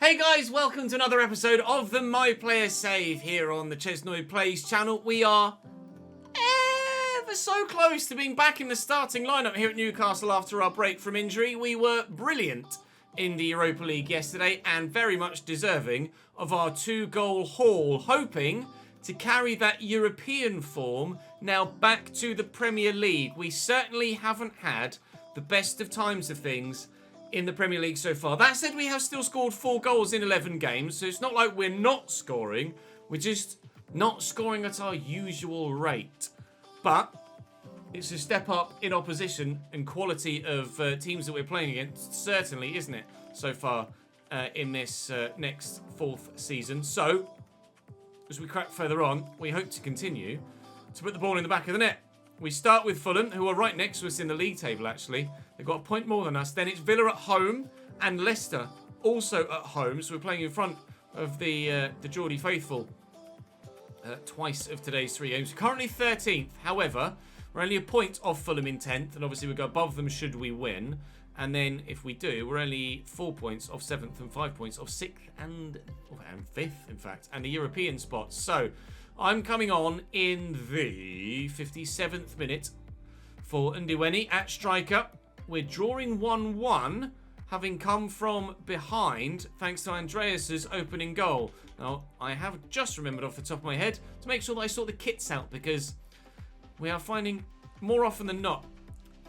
Hey guys, welcome to another episode of the My Player Save here on the ChesnoidPlays channel. We are ever so close to being back in the starting lineup here at Newcastle after our break from injury. We were brilliant in the Europa League yesterday and very much deserving of our 2-goal haul, hoping to carry that European form now back to the Premier League. We certainly haven't had the best of times of things in the Premier League so far. That said, we have still scored 4 goals in 11 games, so it's not like we're not scoring. We're just not scoring at our usual rate. But it's a step up in opposition and quality of teams that we're playing against, certainly, isn't it, so far in this next 4th season. So, as we crack further on, we hope to continue to put the ball in the back of the net. We start with Fulham, who are right next to us in the league table, actually. They've got a point more than us. Then it's Villa at home and Leicester also at home. So we're playing in front of the Geordie faithful twice of today's 3 games. Currently 13th. However, we're only a point off Fulham in 10th. And obviously we go above them should we win. And then if we do, we're only 4 points off 7th and 5 points off 6th and 5th, in fact. And the European spots. So I'm coming on in the 57th minute for Ndiweni at striker. We're drawing 1-1, having come from behind thanks to Andreas's opening goal. Now, I have just remembered off the top of my head to make sure that I sort the kits out, because we are finding more often than not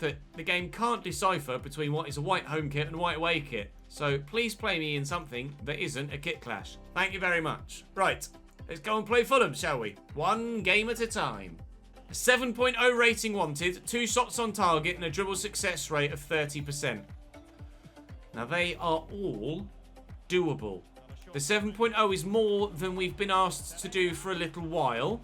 that the game can't decipher between what is a white home kit and a white away kit. So please play me in something that isn't a kit clash. Thank you very much. Right. Let's go and play Fulham, shall we? 1 game at a time. A 7.0 rating wanted, 2 shots on target, and a dribble success rate of 30%. Now, they are all doable. The 7.0 is more than we've been asked to do for a little while.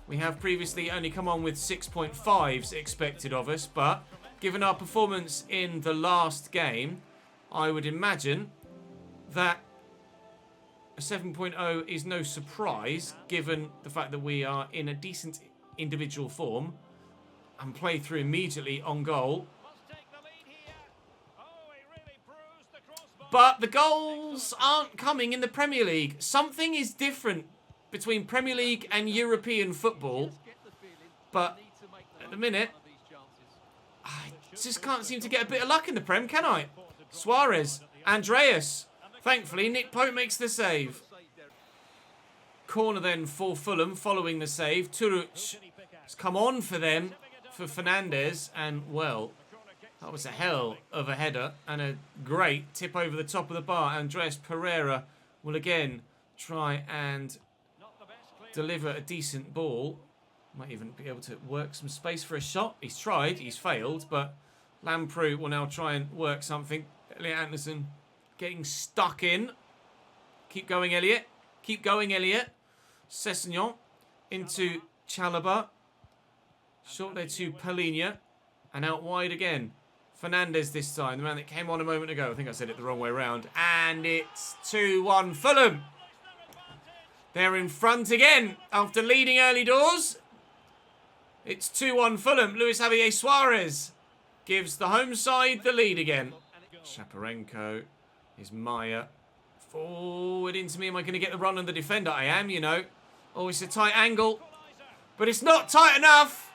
We have previously only come on with 6.5s expected of us, but given our performance in the last game, I would imagine that a 7.0 is no surprise, given the fact that we are in a decent individual form and play through immediately on goal. But the goals aren't coming in the Premier League. Something is different between Premier League and European football. But at the minute, I just can't seem to get a bit of luck in the Prem, can I? Suarez, Andreas. Thankfully, Nick Pope makes the save. Corner then for Fulham following the save. Turuc has come on for them, for Fernandez. And, well, that was a hell of a header and a great tip over the top of the bar. Andreas Pereira will again try and deliver a decent ball. Might even be able to work some space for a shot. He's tried, he's failed, but Lamprou will now try and work something. Elliot Anderson getting stuck in. Keep going, Elliot. Keep going, Elliot. Sessegnon into Chalobah. Short there to Palhinha. And out wide again. Fernandez this time, the man that came on a moment ago. I think I said it the wrong way around. And it's 2-1 Fulham. They're in front again after leading early doors. It's 2-1 Fulham. Luis Javier Suarez gives the home side the lead again. Shaparenko is Maya. Forward into me. Am I going to get the run on the defender? I am, you know. Oh, it's a tight angle. But it's not tight enough.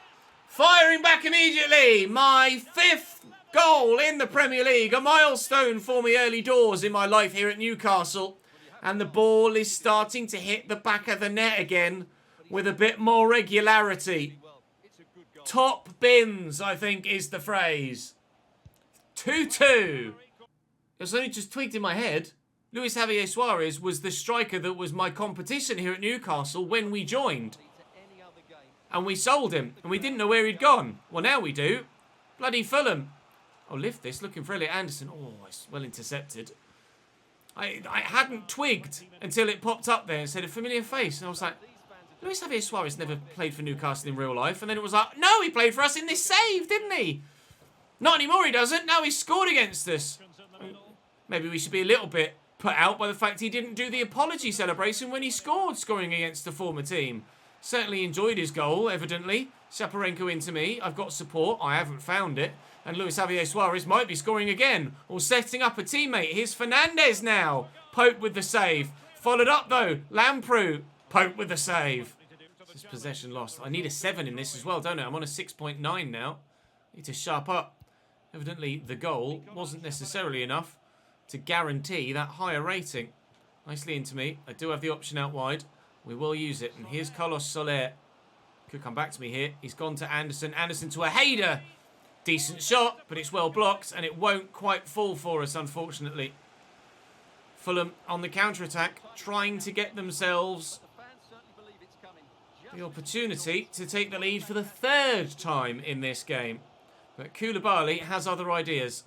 Firing back immediately. My 5th goal in the Premier League. A milestone for me early doors in my life here at Newcastle. And the ball is starting to hit the back of the net again with a bit more regularity. Top bins, I think, is the phrase. 2-2. It's only just tweaked in my head. Luis Javier Suarez was the striker that was my competition here at Newcastle when we joined. And we sold him. And we didn't know where he'd gone. Well, now we do. Bloody Fulham. I'll lift this. Looking for Elliot Anderson. Oh, it's well intercepted. I hadn't twigged until it popped up there and said a familiar face. And I was like, Luis Javier Suarez never played for Newcastle in real life. And then it was like, no, he played for us in this save, didn't he? Not anymore, he doesn't. Now he's scored against us. Maybe we should be a little bit put out by the fact he didn't do the apology celebration when he scored, scoring against the former team. Certainly enjoyed his goal, evidently. Shaparenko into me. I've got support. I haven't found it. And Luis Javier Suarez might be scoring again, or setting up a teammate. Here's Fernandez now. Pope with the save. Followed up, though. Lamprou. Pope with the save. This possession lost. I need a 7 in this as well, don't I? I'm on a 6.9 now. Need to sharp up. Evidently, the goal wasn't necessarily enough to guarantee that higher rating. Nicely into me. I do have the option out wide. We will use it. And here's Carlos Soler. Could come back to me here. He's gone to Anderson. Anderson to a header. Decent shot, but it's well blocked, and it won't quite fall for us, unfortunately. Fulham on the counter-attack, trying to get themselves the opportunity to take the lead for the 3rd time in this game. But Koulibaly has other ideas.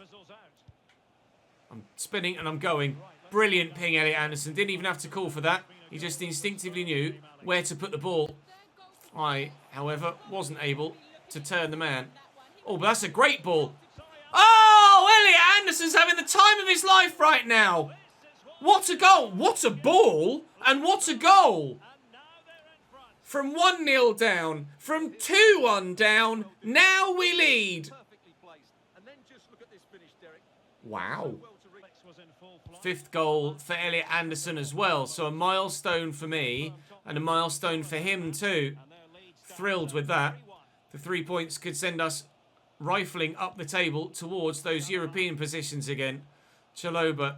I'm spinning and I'm going. Brilliant ping, Elliot Anderson. Didn't even have to call for that. He just instinctively knew where to put the ball. I, however, wasn't able to turn the man. Oh, but that's a great ball. Oh, Elliot Anderson's having the time of his life right now. What a goal. What a ball. And what a goal. From 1-0 down. From 2-1 down. Now we lead. Wow. 5th goal for Elliot Anderson as well. So a milestone for me. And a milestone for him too. Thrilled with that. The 3 points could send us rifling up the table towards those European positions again. Chalobah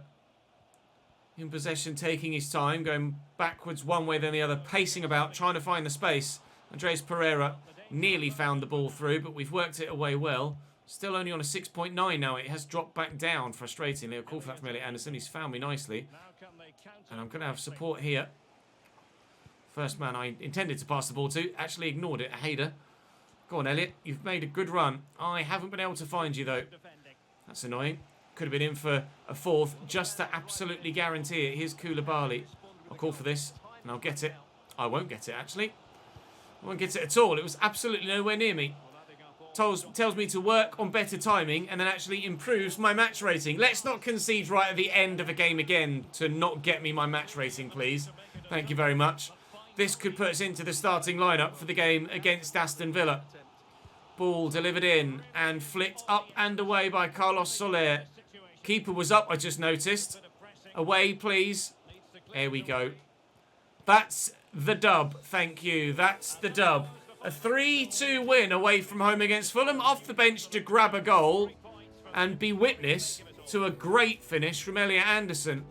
in possession, taking his time, going backwards one way then the other, pacing about, trying to find the space. Andres Pereira nearly found the ball through, but we've worked it away well. Still only on a 6.9 now. It has dropped back down, frustratingly. A call for that from Elliot Anderson. He's found me nicely. And I'm going to have support here. First man I intended to pass the ball to actually ignored it. A header. Go on, Elliot. You've made a good run. I haven't been able to find you, though. That's annoying. Could have been in for a 4th just to absolutely guarantee it. Here's Koulibaly. I'll call for this, and I'll get it. I won't get it, actually. I won't get it at all. It was absolutely nowhere near me. Tells me to work on better timing and then actually improves my match rating. Let's not concede right at the end of a game again to not get me my match rating, please. Thank you very much. This could put us into the starting lineup for the game against Aston Villa. Ball delivered in and flicked up and away by Carlos Soler. Keeper was up, I just noticed. Away, please. There we go. That's the dub. Thank you. That's the dub. A 3-2 win away from home against Fulham. Off the bench to grab a goal and be witness to a great finish from Elliot Anderson.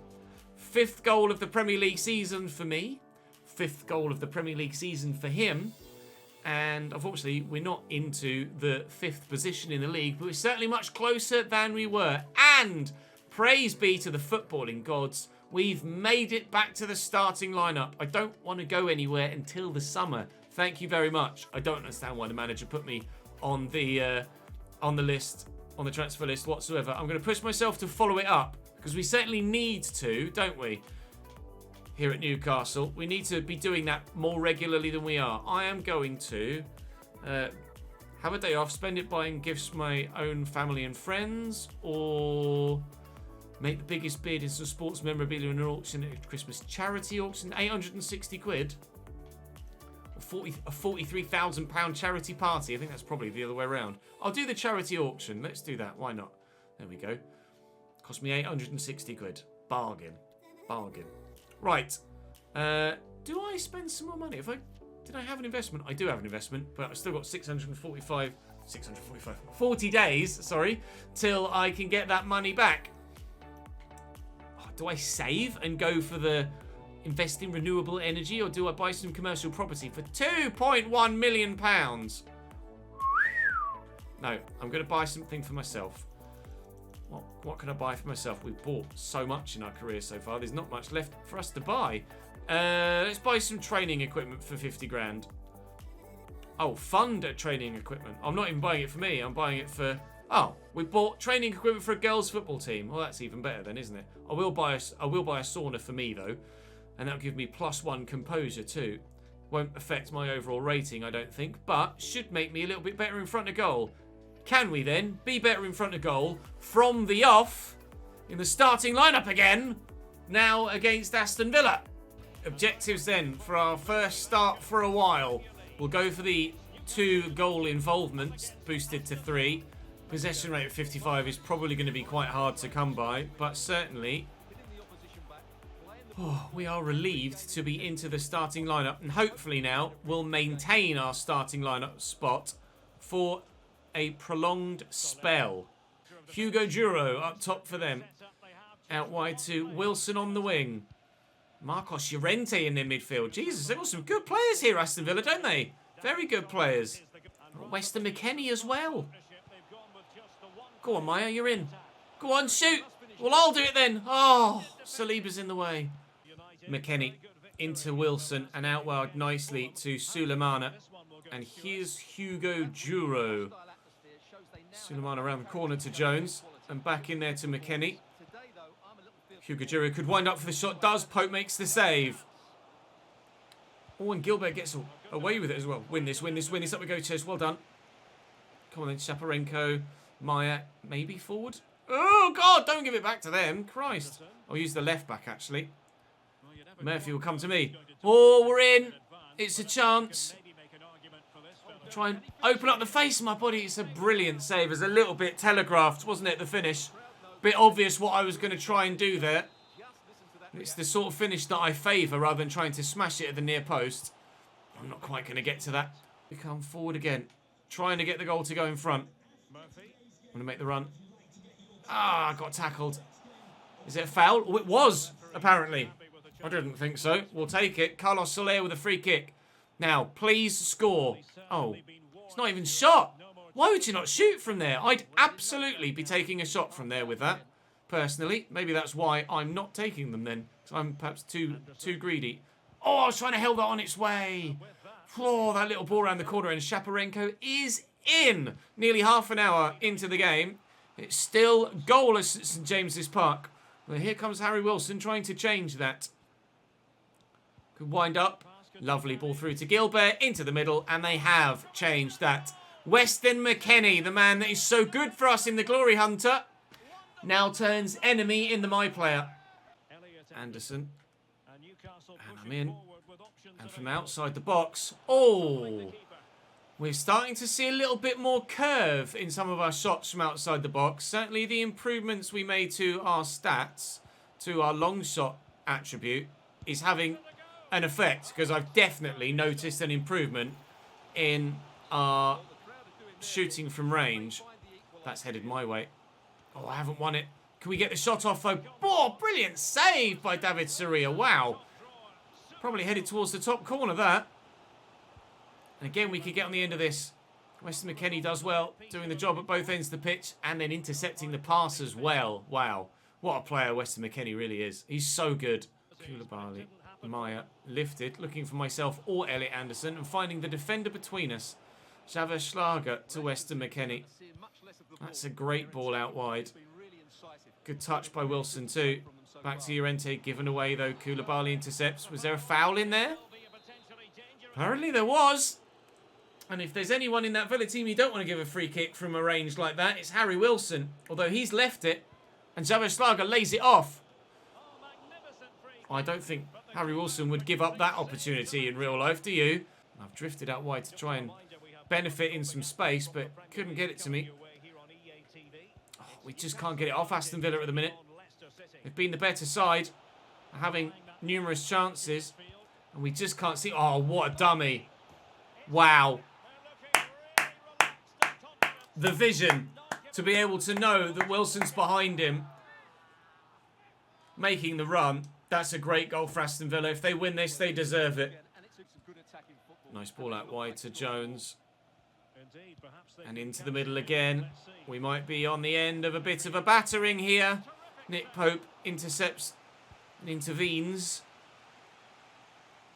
5th goal of the Premier League season for me. 5th goal of the Premier League season for him. And unfortunately, we're not into the 5th position in the league, but we're certainly much closer than we were. And praise be to the footballing gods, we've made it back to the starting lineup. I don't want to go anywhere until the summer. Thank you very much. I don't understand why the manager put me on the list, on the transfer list whatsoever. I'm going to push myself to follow it up because we certainly need to, don't we? Here at Newcastle, we need to be doing that more regularly than we are. I am going to have a day off, spend it buying gifts for my own family and friends, or make the biggest bid in some sports memorabilia in an auction at a Christmas charity auction. 860 quid. Or a £43,000 charity party. I think that's probably the other way around. I'll do the charity auction. Let's do that. Why not? There we go. Cost me 860 quid. Bargain. Bargain. Right. Do I spend some more money? Did I have an investment? I do have an investment, but I've still got 40 days, sorry, till I can get that money back. Oh, do I save and go for the invest in renewable energy, or do I buy some commercial property for £2.1 million? No, I'm going to buy something for myself. What can I buy for myself? We've bought so much in our career so far. There's not much left for us to buy. Let's buy some training equipment for 50 grand. Oh, fund training equipment. I'm not even buying it for me. I'm buying it for... Oh, we bought training equipment for a girls' football team. Well, that's even better then, isn't it? I will buy a sauna for me, though. And that'll give me +1 composure, too. Won't affect my overall rating, I don't think. But should make me a little bit better in front of goal. Can we then be better in front of goal from the off in the starting lineup again, now against Aston Villa? Objectives then for our first start for a while. We'll go for the 2 goal involvements, boosted to 3. Possession rate of 55 is probably going to be quite hard to come by, but certainly we are relieved to be into the starting lineup, and hopefully now we'll maintain our starting lineup spot for a prolonged spell. Hugo Duro up top for them. Out wide to Wilson on the wing. Marcos Llorente in their midfield. Jesus, they've got some good players here, Aston Villa, don't they? Very good players. Weston McKennie as well. Go on, Maya, you're in. Go on, shoot. Well, I'll do it then. Oh, Saliba's in the way. McKennie into Wilson and out wide nicely to Sulemana. And here's Hugo Duro. Sulemana around the corner to Jones. And back in there to McKennie. Hugo Duro could wind up for the shot. Does. Pope makes the save. Oh, and Gilbert gets away with it as well. Win this, win this, win this. Up we go, Ches. Well done. Come on then, Shaparenko. Maya, maybe forward. Oh, God, don't give it back to them. Christ. I'll use the left back, actually. Murphy will come to me. Oh, we're in. It's a chance. Try and open up the face of my body. It's a brilliant save. It's a little bit telegraphed, wasn't it, the finish? Bit obvious what I was going to try and do there. It's the sort of finish that I favour rather than trying to smash it at the near post. I'm not quite going to get to that. We come forward again. Trying to get the goal to go in front. I'm going to make the run. Ah, got tackled. Is it a foul? Oh, it was, apparently. I didn't think so. We'll take it. Carlos Soler with a free kick. Now, please score. Oh, it's not even shot. Why would you not shoot from there? I'd absolutely be taking a shot from there with that, personally. Maybe that's why I'm not taking them then. So I'm perhaps too greedy. Oh, I was trying to hold that on its way. Oh, that little ball around the corner, and Shaparenko is in. Nearly half an hour into the game. It's still goalless at St James's Park. Well, here comes Harry Wilson trying to change that. Could wind up. Lovely ball through to Gilbert, into the middle, and they have changed that. Weston McKennie, the man that is so good for us in the Glory Hunter, now turns enemy in the My Player. Anderson. And I'm in. And from outside the box. Oh! We're starting to see a little bit more curve in some of our shots from outside the box. Certainly the improvements we made to our stats, to our long shot attribute, is having an effect, because I've definitely noticed an improvement in our shooting from range. That's headed my way. Oh, I haven't won it. Can we get the shot off though? Oh, brilliant save by David Soria. Wow. Probably headed towards the top corner, that. And again, we could get on the end of this. Weston McKennie does well, doing the job at both ends of the pitch and then intercepting the pass as well. Wow. What a player Weston McKennie really is. He's so good. Koulibaly. Maya lifted, looking for myself or Elliot Anderson, and finding the defender between us. Xaver Schlager to Weston McKennie. That's a great ball out wide. Good touch by Wilson too. Back to Llorente, given away though. Koulibaly intercepts. Was there a foul in there? Apparently there was. And if there's anyone in that Villa team you don't want to give a free kick from a range like that, it's Harry Wilson. Although he's left it, and Xaver Schlager lays it off. I don't think Harry Wilson would give up that opportunity in real life, do you? I've drifted out wide to try and benefit in some space, but couldn't get it to me. Oh, we just can't get it off Aston Villa at the minute. They've been the better side, having numerous chances, and we just can't see. Oh, what a dummy. Wow. The vision to be able to know that Wilson's behind him, making the run. That's a great goal for Aston Villa. If they win this, they deserve it. Nice ball out wide to Jones. And into the middle again. We might be on the end of a bit of a battering here. Nick Pope intercepts and intervenes.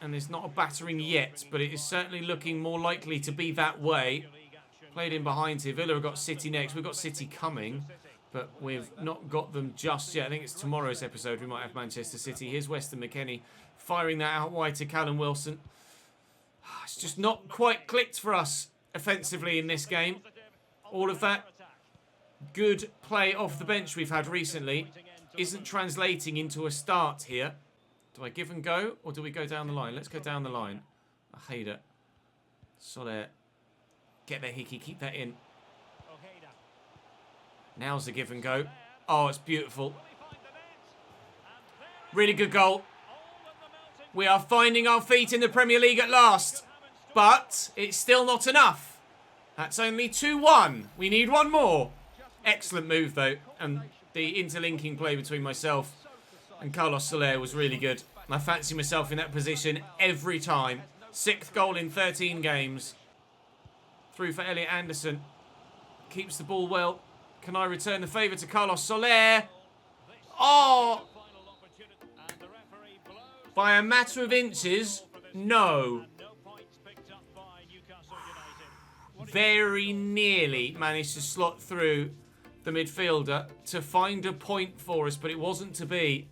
And there's not a battering yet, but it is certainly looking more likely to be that way. Played in behind here. Villa have got City next. We've got City coming, but we've not got them just yet. I think it's tomorrow's episode we might have Manchester City. Here's Weston McKennie firing that out wide to Callum Wilson. It's just not quite clicked for us offensively in this game. All of that good play off the bench we've had recently isn't translating into a start here. Do I give and go, or do we go down the line? Let's go down the line. I hate it. Soler. Get there, Hickey. Keep that in. Now's the give and go. Oh, it's beautiful. Really good goal. We are finding our feet in the Premier League at last. But it's still not enough. That's only 2-1. We need one more. Excellent move, though. And the interlinking play between myself and Carlos Soler was really good. I fancy myself in that position every time. 6th goal in 13 games. Through for Elliot Anderson. Keeps the ball well. Can I return the favour to Carlos Soler? Oh! By a matter of inches, no. Very nearly managed to slot through the midfielder to find a point for us, but it wasn't to be.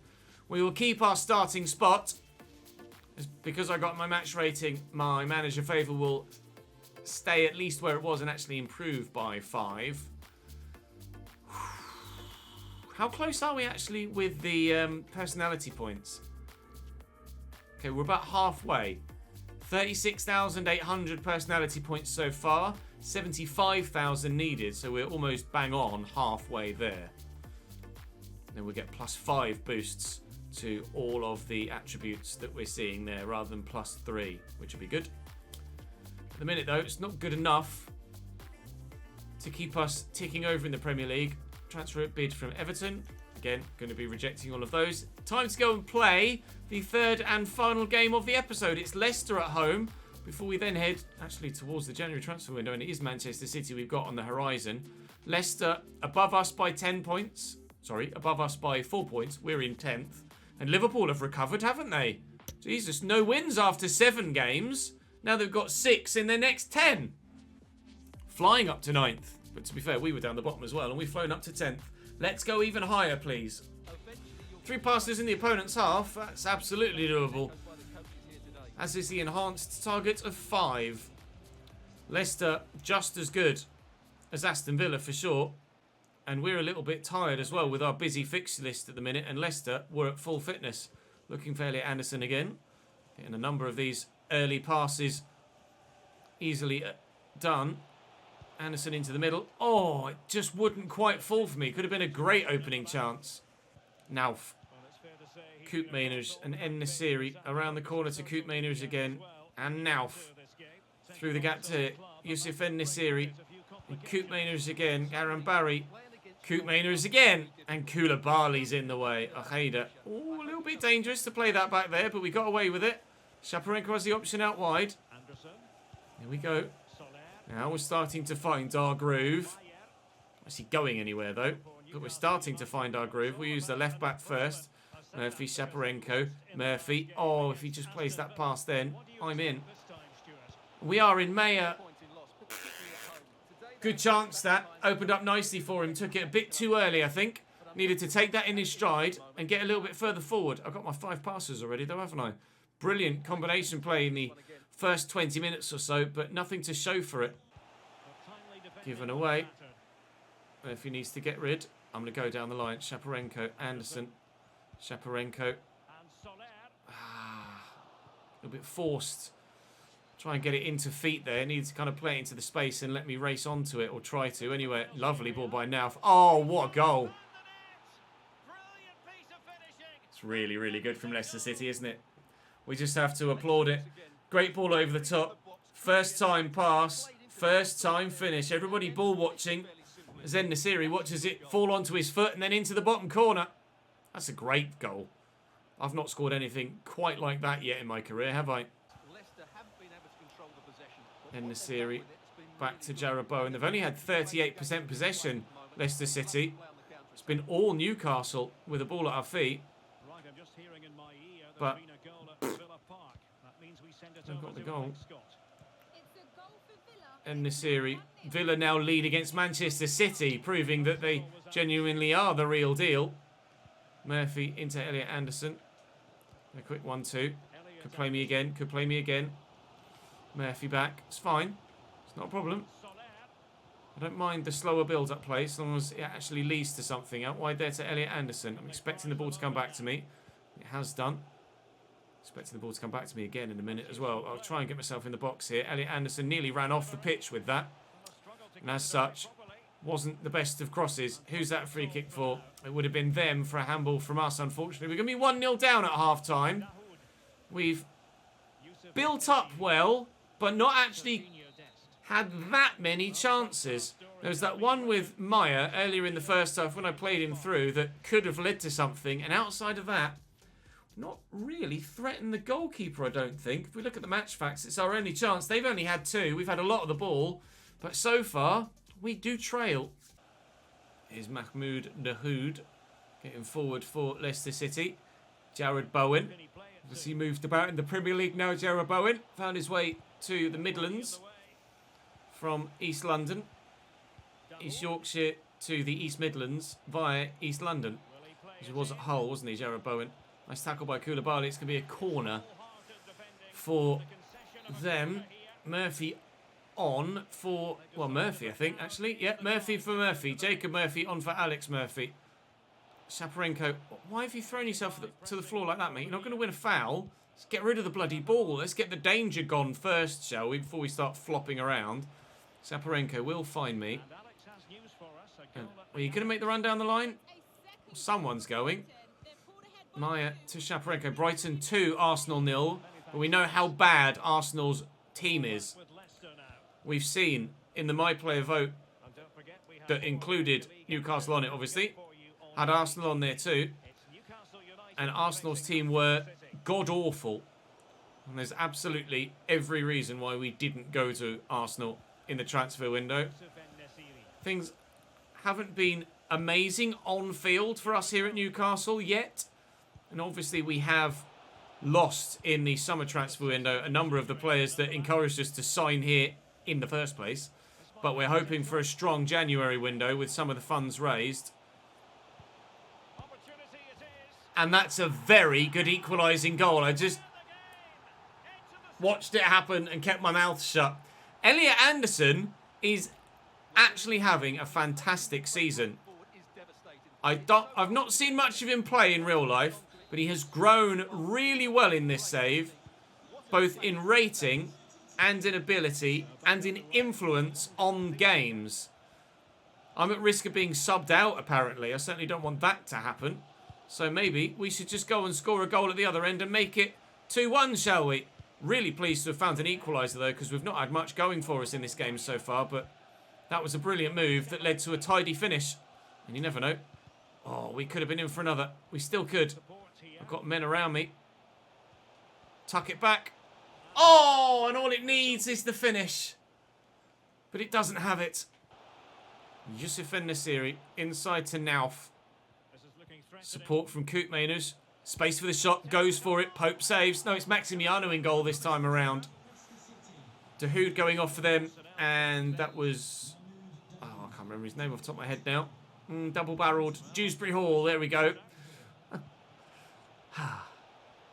We will keep our starting spot. Because I got my match rating, my manager favour will stay at least where it was and actually improve by 5. How close are we actually with the personality points? Okay, we're about halfway. 36,800 personality points so far. 75,000 needed, so we're almost bang on halfway there. Then we'll get +5 boosts to all of the attributes that we're seeing there, rather than +3, which will be good. At the minute, though, it's not good enough to keep us ticking over in the Premier League. Transfer bid from Everton. Again, going to be rejecting all of those. Time to go and play the 3rd and final game of the episode. It's Leicester at home. Before we then head, actually, towards the January transfer window, and it is Manchester City we've got on the horizon. Leicester above us by 10 points. Sorry, above us by 4 points. We're in 10th. And Liverpool have recovered, haven't they? Jesus, no wins after 7 games. Now they've got 6 in their next 10. Flying up to 9th. But to be fair, we were down the bottom as well, and we've flown up to 10th. Let's go even higher, please. 3 passes in the opponent's half. That's absolutely doable. As is the enhanced target of 5. Leicester just as good as Aston Villa for sure. And we're a little bit tired as well with our busy fixture list at the minute. And Leicester were at full fitness. Looking for Elliot Anderson again. Getting a number of these early passes easily done. Anderson into the middle. Oh, it just wouldn't quite fall for me. Could have been a great opening chance. Nauf. Coop Mainers and En-Nesyri around the corner to Coop Mainers again. And Nauf. Through the gap to Yusuf En-Nesyri. And Coop Mainers again. Aaron Barry. Coop Mainers again. And Koulibaly's in the way. Ojeda. Oh, a little bit dangerous to play that back there, but we got away with it. Shaparenko has the option out wide. Here we go. Now we're starting to find our groove. Is he going anywhere though? But we're starting to find our groove. We use the left back first. Murphy, Shaparenko, Murphy. Oh, if he just plays that pass then, I'm in. We are in Maya. Good chance that. Opened up nicely for him. Took it a bit too early, I think. Needed to take that in his stride and get a little bit further forward. I've got my 5 passes already though, haven't I? Brilliant combination play in the first 20 minutes or so, but nothing to show for it. Given away. If he needs to get rid, I'm going to go down the line. Shaparenko, Anderson, Shaparenko. A little bit forced. Try and get it into feet there. Needs to kind of play it into the space and let me race onto it, or try to. Anyway, lovely ball by Nauf. Oh, what a goal. It's really, really good from Leicester City, isn't it? We just have to applaud it. Great ball over the top. First time pass. First time finish. Everybody ball watching. As En-Nesyri watches it fall onto his foot and then into the bottom corner. That's a great goal. I've not scored anything quite like that yet in my career, have I? En-Nesyri back to Jarrod Bowen. They've only had 38% possession, Leicester City. It's been all Newcastle with the ball at our feet. But they've got the goal. En-Nesyri. Villa now lead against Manchester City, proving that they genuinely are the real deal. Murphy into Elliot Anderson. A quick 1-2. Could play me again. Could play me again. Murphy back. It's fine. It's not a problem. I don't mind the slower build-up play as long as it actually leads to something. Out wide there to Elliot Anderson. I'm expecting the ball to come back to me. It has done. Expecting the ball to come back to me again in a minute as well. I'll try and get myself in the box here. Elliot Anderson nearly ran off the pitch with that. And as such, wasn't the best of crosses. Who's that free kick for? It would have been them for a handball from us, unfortunately. We're going to be 1-0 down at half-time. We've built up well, but not actually had that many chances. There was that one with Maya earlier in the first half when I played him through that could have led to something. And outside of that, not really threatened the goalkeeper, I don't think. If we look at the match facts, it's our only chance. They've only had 2. We've had a lot of the ball. But so far, we do trail. Here's Mahmoud Dahoud getting forward for Leicester City. Jared Bowen. As he moved about in the Premier League now, Jared Bowen found his way to the Midlands from East London. East Yorkshire to the East Midlands via East London. He was at Hull, wasn't he, Jared Bowen? Nice tackle by Koulibaly. It's going to be a corner for them. Murphy on for... Well, Murphy, I think, actually. Yeah, Murphy for Murphy. Jacob Murphy on for Alex Murphy. Shaparenko. Why have you thrown yourself to the floor like that, mate? You're not going to win a foul. Let's get rid of the bloody ball. Let's get the danger gone first, shall we, before we start flopping around. Shaparenko will find me. Are you going to make the run down the line? Someone's going. Maya to Shaparenko. Brighton 2, Arsenal 0. But we know how bad Arsenal's team is. We've seen in the My Player vote that included Newcastle on it, obviously. Had Arsenal on there too. And Arsenal's team were god-awful. And there's absolutely every reason why we didn't go to Arsenal in the transfer window. Things haven't been amazing on field for us here at Newcastle yet. And obviously we have lost in the summer transfer window a number of the players that encouraged us to sign here in the first place. But we're hoping for a strong January window with some of the funds raised. And that's a very good equalising goal. I just watched it happen and kept my mouth shut. Elliot Anderson is actually having a fantastic season. I've not seen much of him play in real life, but he has grown really well in this save, both in rating and in ability and in influence on games. I'm at risk of being subbed out, apparently. I certainly don't want that to happen. So maybe we should just go and score a goal at the other end and make it 2-1, shall we? Really pleased to have found an equaliser, though, because we've not had much going for us in this game so far. But that was a brilliant move that led to a tidy finish. And you never know. Oh, we could have been in for another. We still could. I've got men around me. Tuck it back. Oh, and all it needs is the finish. But it doesn't have it. Yusuf En-Nesyri inside to Nauf. Support from Koopmanus. Space for the shot. Goes for it. Pope saves. No, it's Maximiano in goal this time around. Dahoud going off for them. And that was... Oh, I can't remember his name off the top of my head now. Double-barreled. Dewsbury Hall. There we go.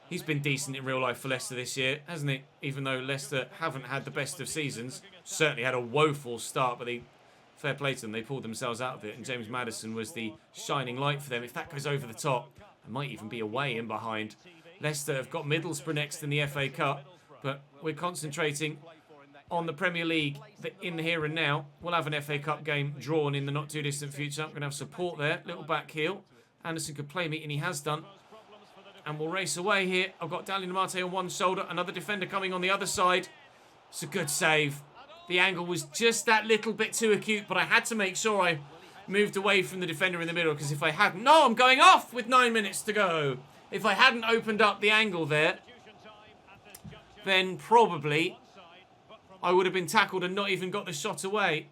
He's been decent in real life for Leicester this year, hasn't he? Even though Leicester haven't had the best of seasons. Certainly had a woeful start, but fair play to them. They pulled themselves out of it. And James Maddison was the shining light for them. If that goes over the top, it might even be away in behind. Leicester have got Middlesbrough next in the FA Cup. But we're concentrating on the Premier League in the here and now. We'll have an FA Cup game drawn in the not too distant future. I'm going to have support there. Little back heel. Anderson could play me, and he has done. And we'll race away here. I've got Dalian Mate on one shoulder. Another defender coming on the other side. It's a good save. The angle was just that little bit too acute, but I had to make sure I moved away from the defender in the middle, because if I hadn't... No, I'm going off with 9 minutes to go. If I hadn't opened up the angle there, then probably I would have been tackled and not even got the shot away.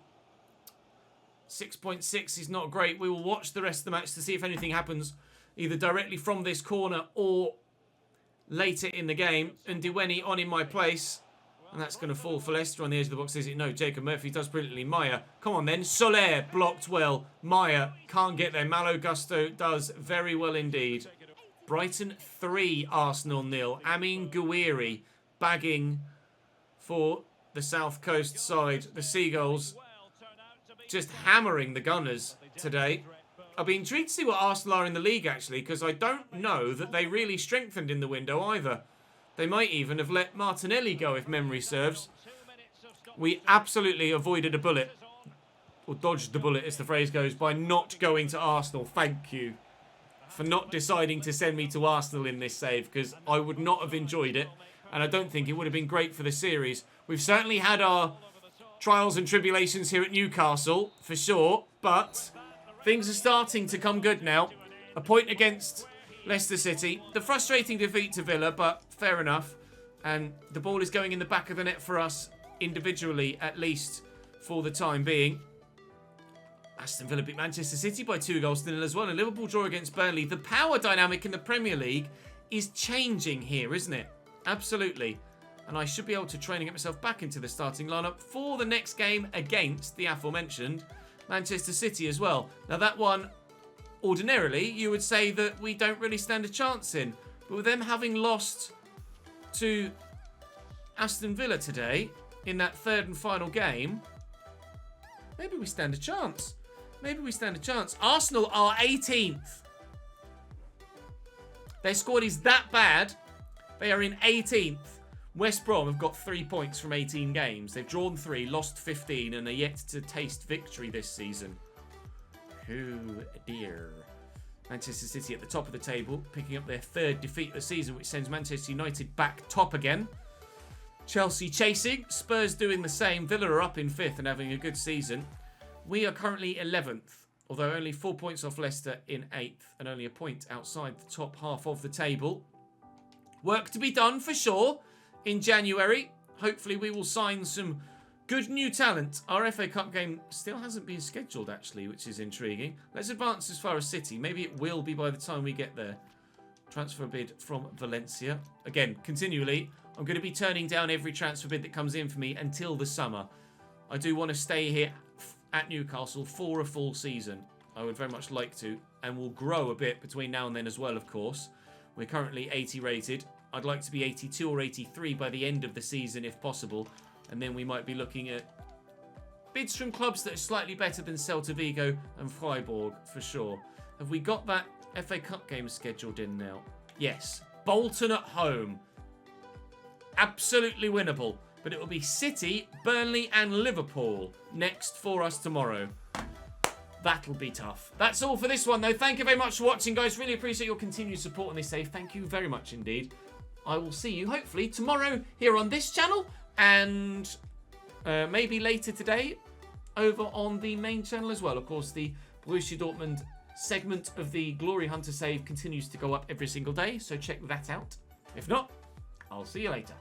6.6 is not great. We will watch the rest of the match to see if anything happens, either directly from this corner or later in the game. And Diweni on in my place. And that's going to fall for Leicester on the edge of the box, is it? No, Jacob Murphy does brilliantly. Maya, come on then. Soler blocked well. Maya can't get there. Malo Gusto does very well indeed. Brighton 3, Arsenal 0. Amin Gouiri bagging for the South Coast side. The Seagulls just hammering the Gunners today. I'll be intrigued to see what Arsenal are in the league, actually, because I don't know that they really strengthened in the window either. They might even have let Martinelli go, if memory serves. We absolutely avoided a bullet or dodged the bullet, as the phrase goes, by not going to Arsenal. Thank you for not deciding to send me to Arsenal in this save, because I would not have enjoyed it, and I don't think it would have been great for the series. We've certainly had our trials and tribulations here at Newcastle, for sure, but things are starting to come good now. A point against Leicester City. The frustrating defeat to Villa, but fair enough. And the ball is going in the back of the net for us, individually, at least for the time being. Aston Villa beat Manchester City by 2-0 as well. And Liverpool draw against Burnley. The power dynamic in the Premier League is changing here, isn't it? Absolutely. And I should be able to train and get myself back into the starting lineup for the next game against the aforementioned Manchester City as well. Now that one, ordinarily, you would say that we don't really stand a chance in. But with them having lost to Aston Villa today in that third and final game, maybe we stand a chance. Maybe we stand a chance. Arsenal are 18th. Their squad is that bad. They are in 18th. West Brom have got 3 points from 18 games. They've drawn 3, lost 15, and are yet to taste victory this season. Oh dear. Manchester City at the top of the table, picking up their third defeat of the season, which sends Manchester United back top again. Chelsea chasing, Spurs doing the same. Villa are up in 5th and having a good season. We are currently 11th, although only 4 points off Leicester in 8th and only a point outside the top half of the table. Work to be done for sure in January. Hopefully we will sign some good new talent. Our FA Cup game still hasn't been scheduled, actually, which is intriguing. Let's advance as far as City. Maybe it will be by the time we get there. Transfer bid from Valencia. Again, continually, I'm going to be turning down every transfer bid that comes in for me until the summer. I do want to stay here at Newcastle for a full season. I would very much like to, and will grow a bit between now and then as well, of course. We're currently 80 rated. I'd like to be 82 or 83 by the end of the season if possible. And then we might be looking at bids from clubs that are slightly better than Celta Vigo and Freiburg, for sure. Have we got that FA Cup game scheduled in now? Yes. Bolton at home. Absolutely winnable. But it will be City, Burnley and Liverpool next for us tomorrow. That'll be tough. That's all for this one, though. Thank you very much for watching, guys. Really appreciate your continued support on this save. Thank you very much indeed. I will see you, hopefully, tomorrow here on this channel. And maybe later today over on the main channel as well. Of course, the Borussia Dortmund segment of the Glory Hunter save continues to go up every single day. So check that out. If not, I'll see you later.